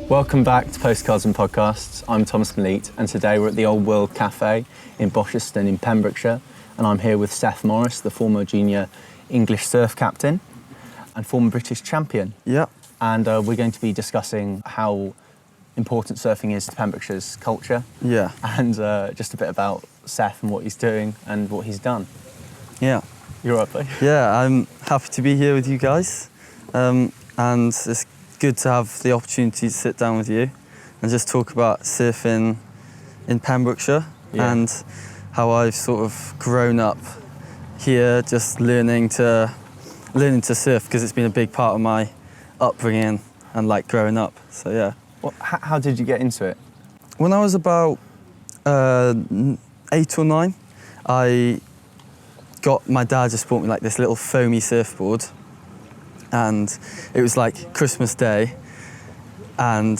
Welcome back to Postcards and Podcasts. I'm Thomas Maleet, and today we're at the Old World Cafe in Bosherston in Pembrokeshire, and I'm here with Seth Morris, the former junior English surf captain and former British champion. Yeah. And we're going to be discussing how important surfing is to Pembrokeshire's culture. Yeah. And just a bit about Seth and what he's doing and what he's done. Yeah. You're right, buddy? Yeah, I'm happy to be here with you guys. And it's good to have the opportunity to sit down with you and just talk about surfing in Pembrokeshire and how I've sort of grown up here, just learning to surf, because it's been a big part of my upbringing and like growing up. So yeah. Well, how did you get into it? When I was about 8 or 9, my dad just bought me like this little foamy surfboard, and it was like Christmas Day, and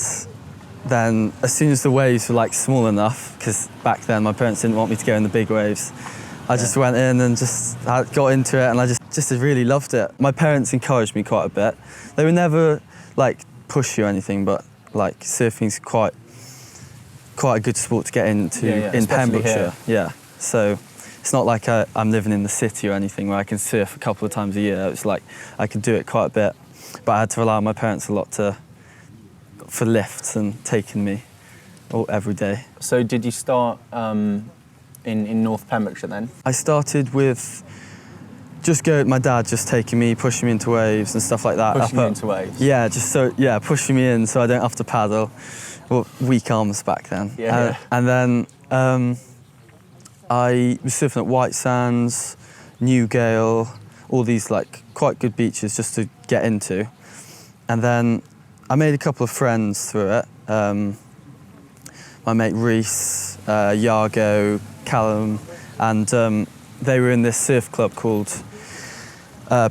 then as soon as the waves were like small enough, because back then my parents didn't want me to go in the big waves, I just went in and just got into it, and I just really loved it. My parents encouraged me quite a bit. They were never like push you or anything, but like surfing's quite a good sport to get into in Pembrokeshire. Yeah, so it's not like I'm living in the city or anything where I can surf a couple of times a year. It's like I could do it quite a bit, but I had to rely on my parents a lot for lifts and taking me every day. So did you start in North Pembrokeshire then? I started with my dad just taking me, pushing me into waves and stuff like that. Pushing you into waves? Yeah, pushing me in so I don't have to paddle. Well, weak arms back then. And then I was surfing at White Sands, Newgale, all these like quite good beaches just to get into. And then I made a couple of friends through it. My mate Reese, Yargo, Callum, and they were in this surf club called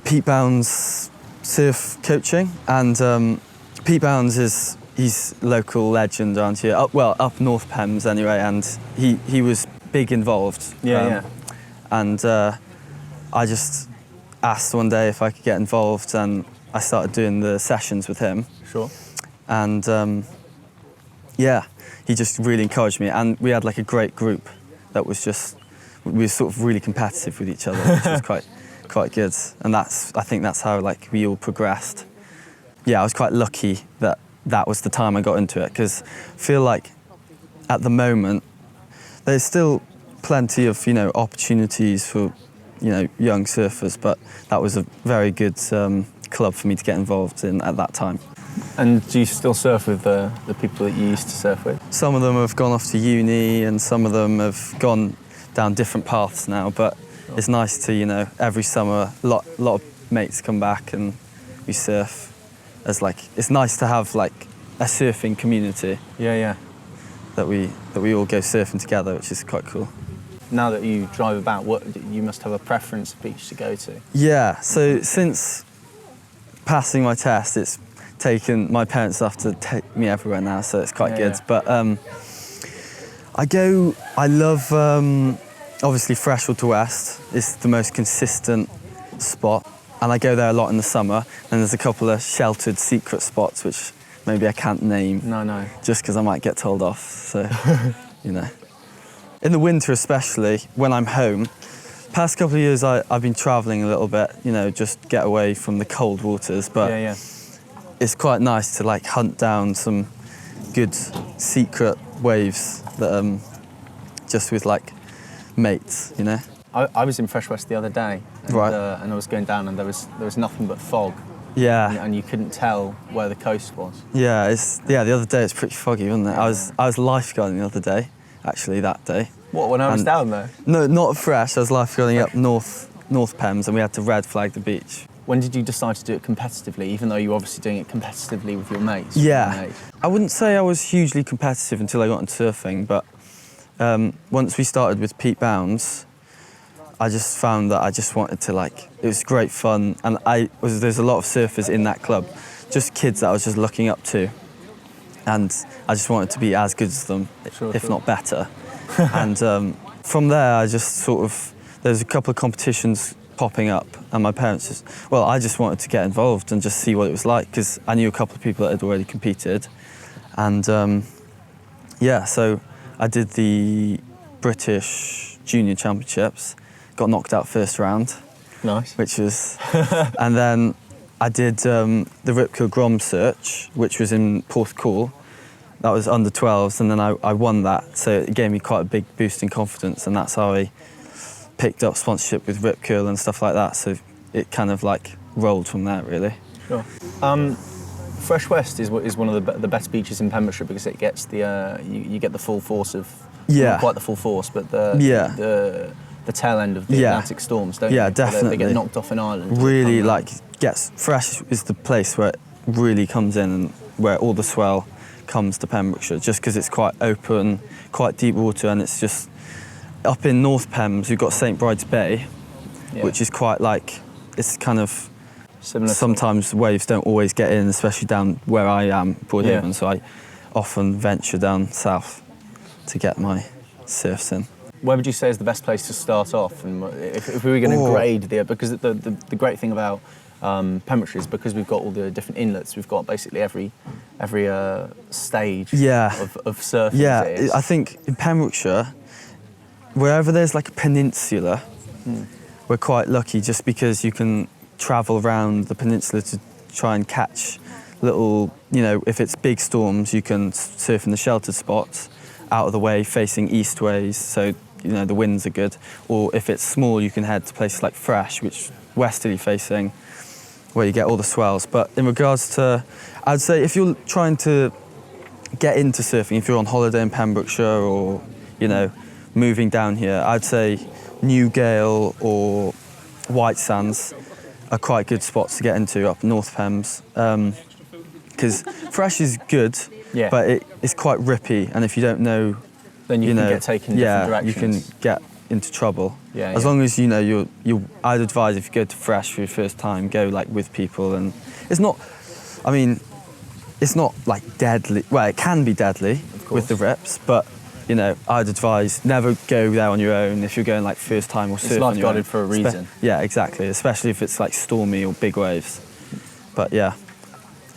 Pete Bounds Surf Coaching. And Pete Bounds he's local legend around here, up North Pems anyway, and he was big involved. And I just asked one day if I could get involved, and I started doing the sessions with him. Sure. And he just really encouraged me, and we had like a great group that was we were sort of really competitive with each other, which was quite good. And I think that's how like we all progressed. Yeah, I was quite lucky that was the time I got into it, because I feel like at the moment there's still plenty of opportunities for young surfers, but that was a very good club for me to get involved in at that time. And do you still surf with the people that you used to surf with? Some of them have gone off to uni, and some of them have gone down different paths now, but it's nice to every summer a lot of mates come back and we surf. It's nice to have like a surfing community. That we all go surfing together, which is quite cool. Now that you drive about, you must have a preference beach to go to. Yeah, so since passing my test, it's taken, my parents have to take me everywhere now, so it's quite good. But I love, obviously Freshwater West is the most consistent spot, and I go there a lot in the summer, and there's a couple of sheltered secret spots which maybe I can't name. No. Just because I might get told off, so, In the winter especially, when I'm home, past couple of years I've been travelling a little bit, just get away from the cold waters, but it's quite nice to like hunt down some good secret waves that just with like mates, I was in Fresh West the other day, and, and I was going down, and there was nothing but fog. Yeah. And you couldn't tell where the coast was. Yeah, the other day it's pretty foggy, wasn't it? I was lifeguarding the other day, actually, that day. What, when I was down there? No, not Fresh. I was lifeguarding up North Pems, and we had to red flag the beach. When did you decide to do it competitively, even though you were obviously doing it competitively with your mates? Yeah. I wouldn't say I was hugely competitive until I got into surfing, but once we started with Pete Bounds, I just found that I just wanted to it was great fun, and there's a lot of surfers in that club, just kids that I was just looking up to, and I just wanted to be as good as them, if not better. And from there I just there's a couple of competitions popping up, and my parents I just wanted to get involved and just see what it was like, because I knew a couple of people that had already competed, And so I did the British Junior Championships, got knocked out first round. Nice. Which was, and then I did the Rip Curl Grom Search, which was in Portugal. That was under 12s, and then I won that, so it gave me quite a big boost in confidence, and that's how I picked up sponsorship with Rip Curl and stuff like that. So it kind of like rolled from there, really. Sure. Fresh West is one of the best beaches in Pembrokeshire because it gets the you get the full force of not quite the full force, but the tail end of the Atlantic storms, don't you? Yeah, definitely. They get knocked off in Ireland. Really, Fresh is the place where it really comes in and where all the swell comes to Pembrokeshire, just because it's quite open, quite deep water, and it's just up in North Pems. You've got St Bride's Bay, which is quite like, it's kind of similar. Sometimes waves don't always get in, especially down where I am, Broadhaven. So I often venture down south to get my surfs in. Where would you say is the best place to start off? And if we were going to grade because the great thing about Pembrokeshire is because we've got all the different inlets, we've got basically every stage of surfing. Yeah, I think in Pembrokeshire, wherever there's like a peninsula, we're quite lucky just because you can travel around the peninsula to try and catch little, if it's big storms, you can surf in the sheltered spots out of the way facing east ways, so the winds are good. Or if it's small, you can head to places like Fresh, which westerly facing, where you get all the swells. But in regards to, I'd say if you're trying to get into surfing, if you're on holiday in Pembrokeshire or, moving down here, I'd say Newgale or White Sands are quite good spots to get into up North Pems. Because Fresh is good, but it's quite rippy, and if you don't know, then you can get taken in different directions. You can get into trouble. As long as I'd advise if you go to Fresh for your first time, go like with people, and it's not like deadly. Well, it can be deadly with the rips, but I'd advise never go there on your own if you're going like first time or surf. It's life guarded for a reason. Yeah, exactly. Especially if it's like stormy or big waves. But yeah,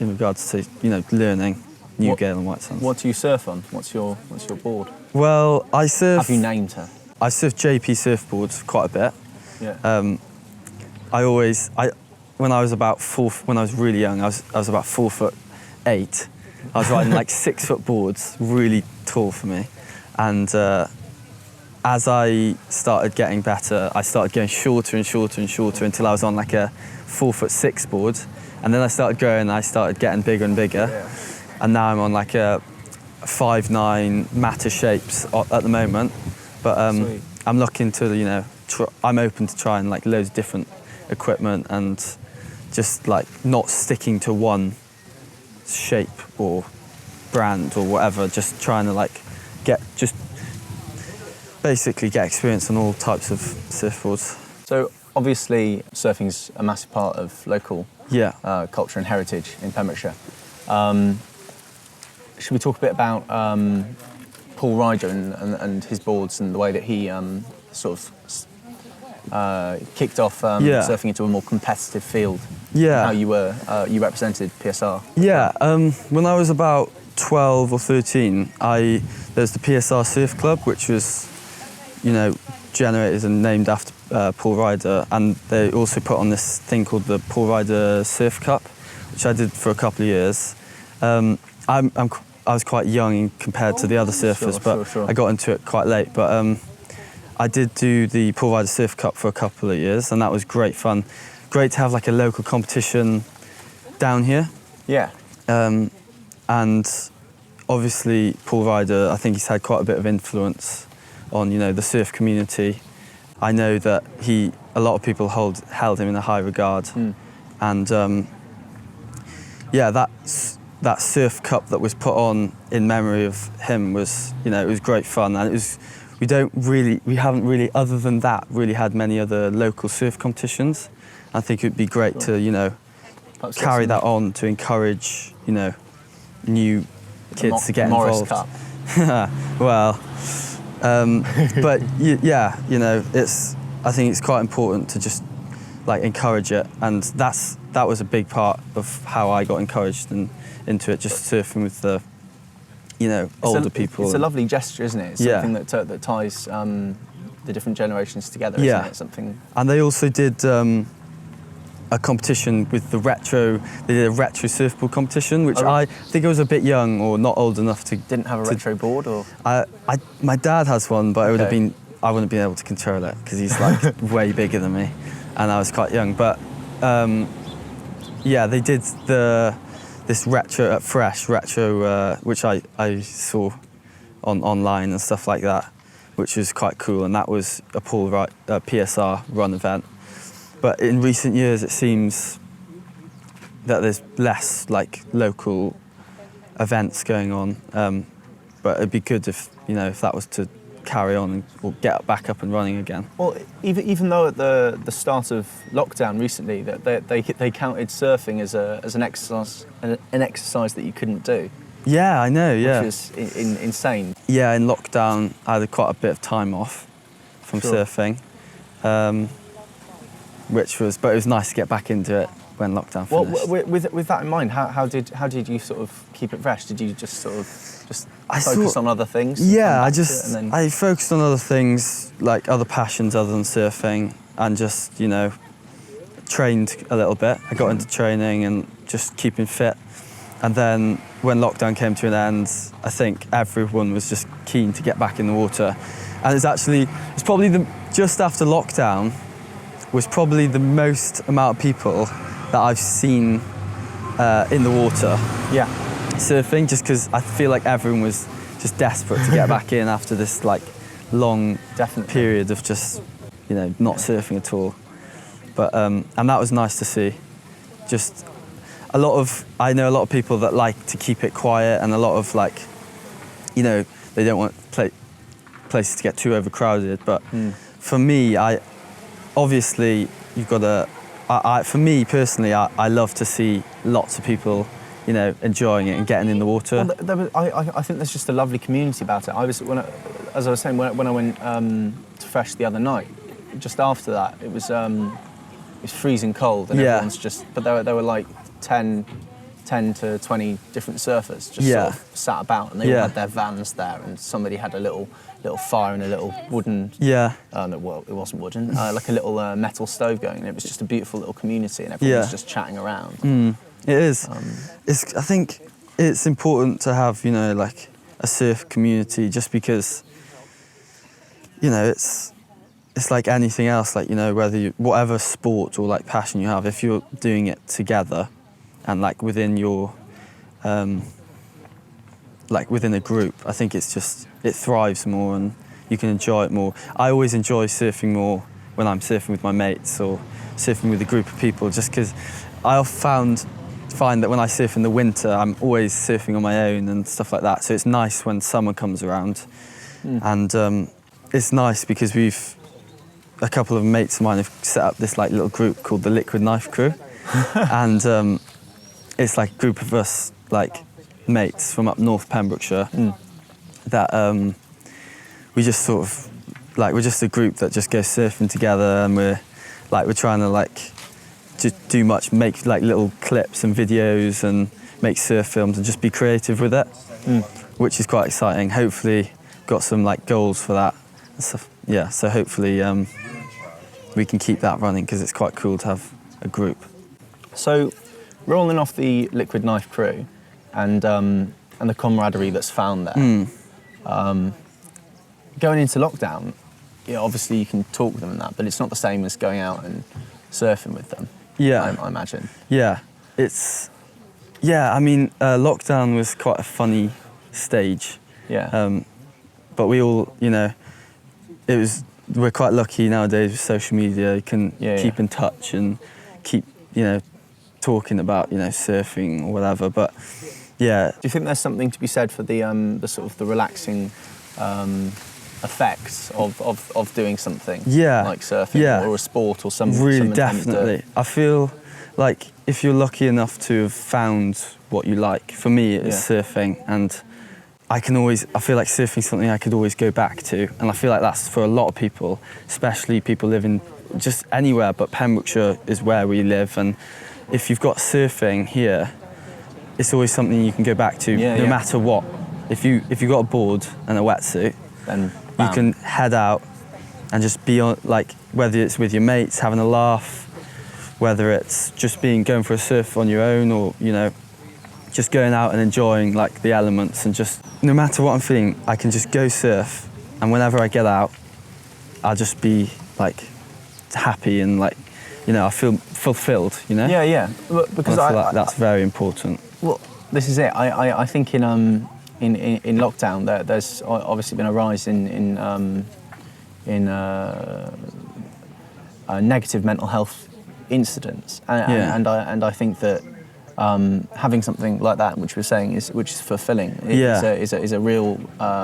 in regards to learning Newgale and White Sands. What do you surf on? What's your board? Well, I surf. Have you named her? I surf JP surfboards quite a bit. Yeah. When I was really young, I was about 4'8". I was riding like 6 foot boards, really tall for me. And as I started getting better, I started going shorter and shorter and shorter until I was on like a 4'6" board. And then I started growing and I started getting bigger and bigger. Yeah. And now I'm on like a 5'9" matter shapes at the moment. But I'm looking to, I'm open to trying like loads of different equipment and just like not sticking to one shape or brand or whatever, just trying to like basically get experience on all types of surfboards. So obviously surfing's a massive part of local culture and heritage in Pembrokeshire. Should we talk a bit about Paul Ryder and his boards and the way that he sort of kicked off surfing into a more competitive field? Yeah. How you represented PSR? Yeah. When I was about 12 or 13, there's the PSR Surf Club, which was, generated and named after Paul Ryder, and they also put on this thing called the Paul Ryder Surf Cup, which I did for a couple of years. I was quite young compared to the other surfers, but I got into it quite late. But I did do the Paul Ryder Surf Cup for a couple of years, and that was great fun. Great to have like a local competition down here. Yeah. And obviously Paul Ryder, I think he's had quite a bit of influence on the surf community. I know that a lot of people held him in a high regard, and that surf cup that was put on in memory of him was it was great fun, and we haven't really, other than that, really had many other local surf competitions. I think it'd be great to carry that on to encourage new kids to get Morris involved. Cup. Well, but I think it's quite important to just like encourage it, and that was a big part of how I got encouraged into it, just surfing with the older people. It's a lovely gesture, isn't it? It's something that ties the different generations together, isn't it? Something. And they also did a competition with they did a retro surfboard competition, which I think I was a bit young or not old enough to... Didn't have a retro board, or? My dad has one, but I wouldn't have been able to control it because he's like way bigger than me, and I was quite young. But they did this retro at Fresh, which I saw online and stuff like that, which was quite cool, and that was a PSR run event. But in recent years, it seems that there's less like local events going on. But it'd be good if that was to carry on or get back up and running again. Well, even though at the start of lockdown recently, that they counted surfing as an exercise that you couldn't do. Yeah, I know. Yeah, which is insane. Yeah, in lockdown, I had quite a bit of time off from surfing. But it was nice to get back into it when lockdown finished. Well, with that in mind, how did you sort of keep it fresh? Did you just focus on other things? Yeah, I focused on other things, like other passions other than surfing, and just trained a little bit. I got into training and just keeping fit. And then when lockdown came to an end, I think everyone was just keen to get back in the water. And it's probably just after lockdown was probably the most amount of people that I've seen in the water surfing, just because I feel like everyone was just desperate to get back in after this like long period of just not surfing at all. But and that was nice to see. Just I know a lot of people that like to keep it quiet, and a lot of they don't want places to get too overcrowded. But for me, obviously, you've got to... for me, personally, I love to see lots of people, enjoying it and getting in the water. Well, I think there's just a lovely community about it. As I was saying, when I went to Fresh the other night, just after that, it was freezing cold, and everyone's just... But there were like 10 to 20 different surfers just sort of sat about, and they all had their vans there, and somebody had a little fire and a little wooden... well, it wasn't wooden, like a little metal stove going, and it was just a beautiful little community, and everyone was just chatting around. It is. I think it's important to have, like a surf community, just because, it's like anything else, like, whatever sport or like passion you have, if you're doing it together and like within your, within a group, I think it thrives more and you can enjoy it more. I always enjoy surfing more when I'm surfing with my mates or surfing with a group of people, just because I find that when I surf in the winter, I'm always surfing on my own and stuff like that. So it's nice when summer comes around. And it's nice because a couple of mates of mine have set up this like little group called the Liquid Knife Crew. And it's like a group of us, like mates from up north Pembrokeshire, that we just sort of, like, we're just a group that just goes surfing together, and we're trying to just make like little clips and videos and make surf films and just be creative with it, which is quite exciting. Hopefully got some like goals for that and stuff. Yeah, so hopefully we can keep that running, because it's quite cool to have a group. So rolling off the Liquid Knife Crew and the camaraderie that's found there, going into lockdown, obviously you can talk with them and that, but it's not the same as going out and surfing with them. Yeah, I imagine. Yeah, I mean, lockdown was quite a funny stage. Yeah. But we all, we're quite lucky nowadays with social media. You can keep in touch and keep, talking about, surfing or whatever. But yeah. Do you think there's something to be said for the sort of the relaxing effects of doing something like surfing or a sport or something? Really, definitely. I feel like if you're lucky enough to have found what you like, for me it's surfing, and I feel like surfing is something I could always go back to, and I feel like that's for a lot of people, especially people living just anywhere, but Pembrokeshire is where we live, and if you've got surfing here, it's always something you can go back to no matter what. if you got a board and a wetsuit, then you can head out and just be on, like, whether it's with your mates having a laugh, whether it's just going for a surf on your own, or just going out and enjoying like the elements, and just no matter what I'm feeling, I can just go surf, and whenever I get out, I'll just be like happy and like I feel fulfilled. Yeah. Because that's very important. Well, this is it. I think in lockdown there's obviously been a rise in negative mental health incidents, and I think that having something like that, which we're saying which is fulfilling, is a real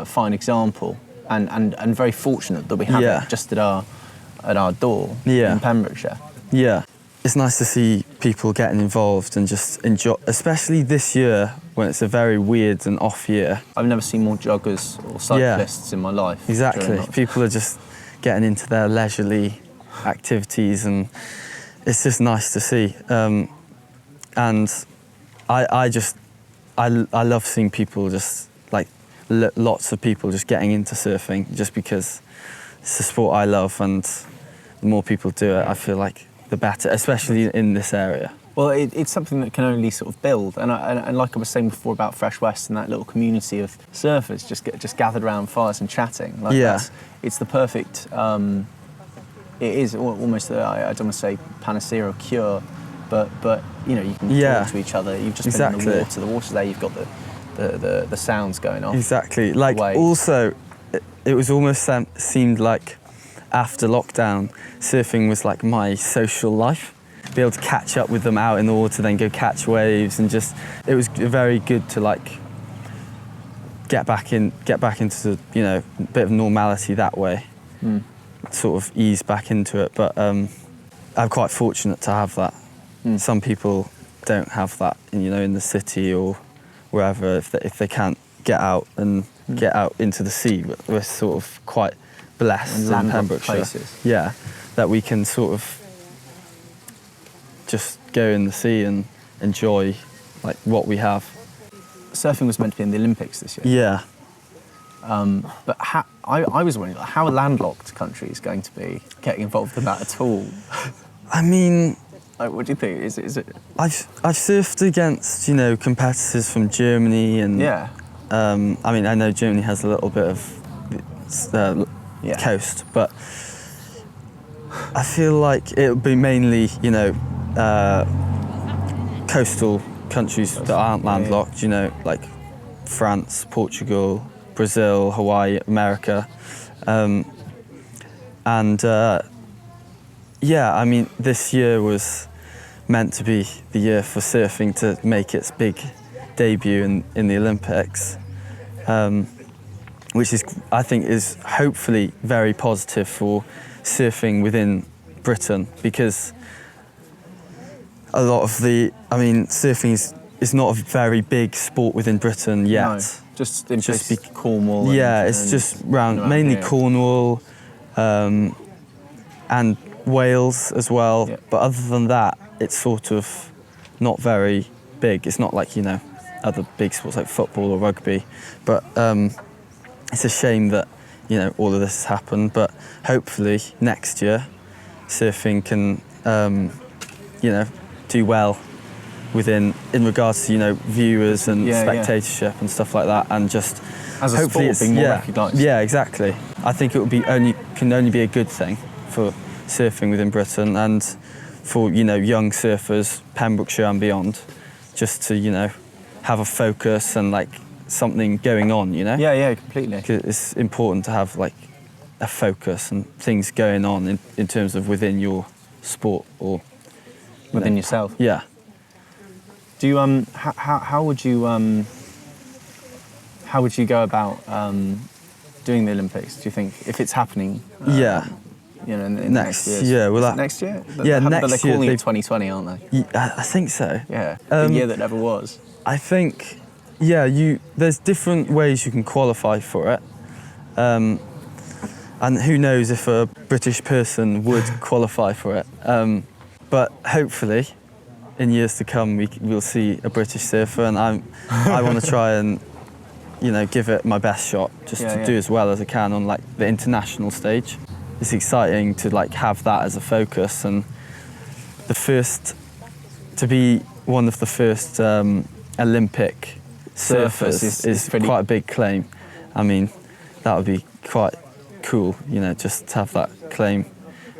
fine example, and very fortunate that we have it just at our door in Pembrokeshire. Yeah, it's nice to see people getting involved and just enjoy, especially this year when it's a very weird and off year. I've never seen more joggers or cyclists in my life. Exactly, people are just getting into their leisurely activities, and it's just nice to see. And I love seeing people just like lots of people just getting into surfing, just because it's a sport I love, and the more people do it, I feel like the better, especially in this area. Well, it's something that can only sort of build, and like I was saying before about Fresh West and that little community of surfers just gathered around fires and chatting. It's the perfect. It is almost I don't want to say panacea or cure, but you can talk to each other. You've just been in the water. The water's there. You've got the sounds going off. Exactly. Like also, it was almost seemed like after lockdown, surfing was like my social life. Be able to catch up with them out in the water, then go catch waves, and just it was very good to like get back into a bit of normality that way. Sort of ease back into it, but I'm quite fortunate to have that. Some people don't have that, in the city or wherever, if they can't get out and get out into the sea. We're sort of quite blessed in Pembrokeshire. Places. Yeah, that we can sort of just go in the sea and enjoy like what we have. Surfing was meant to be in the Olympics this year. Yeah. But I was wondering, like, how a landlocked country is going to be getting involved in that at all. I mean, like, what do you think? Is it? I've surfed against competitors from Germany, and I mean, I know Germany has a little bit of coast, but I feel like it would be mainly coastal countries that aren't landlocked. Like France, Portugal, Brazil, Hawaii, America, I mean, this year was meant to be the year for surfing to make its big debut in the Olympics, which I think is hopefully very positive for surfing within Britain, because a lot of surfing is not a very big sport within Britain yet. No. Just in Cornwall. It's just around mainly here. Cornwall and Wales as well. Yeah. But other than that, it's sort of not very big. It's not like other big sports like football or rugby. But it's a shame that all of this has happened. But hopefully next year, surfing can do well in regards to viewers and spectatorship and stuff like that, and just as a hopefully sport being more recognised. Yeah, exactly. I think it can only be a good thing for surfing within Britain, and for young surfers, Pembrokeshire and beyond, just to have a focus and like something going on. Yeah, completely. 'Cause it's important to have like a focus and things going on in terms of within your sport or within yourself. Yeah. Do you how would you go about doing the Olympics? Do you think if it's happening? In next year. Yeah, well, next year. Next year. But they're calling it 2020, aren't they? I think so. Yeah, the year that never was. I think, there's different ways you can qualify for it, and who knows if a British person would qualify for it. But hopefully, in years to come, we'll see a British surfer, and I want to try and give it my best shot, just to do as well as I can on like the international stage. It's exciting to like have that as a focus, and to be one of the first Olympic surfers is quite a big claim. I mean, that would be quite cool, just to have that claim.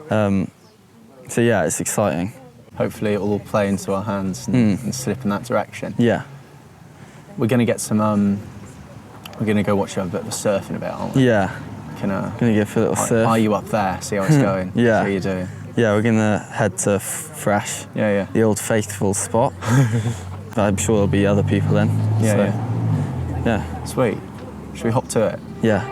So yeah, it's exciting. Hopefully it will all play into our hands and slip in that direction. Yeah. We're going to get some, we're going to go watch a bit of surf in a bit, aren't we? Yeah. Gonna go for a little surf. Are you up there? See how it's going? Yeah. See how you're doing? Yeah, we're going to head to Fresh. Yeah. The old faithful spot. But I'm sure there'll be other people then. Yeah. Yeah. Sweet. Should we hop to it? Yeah.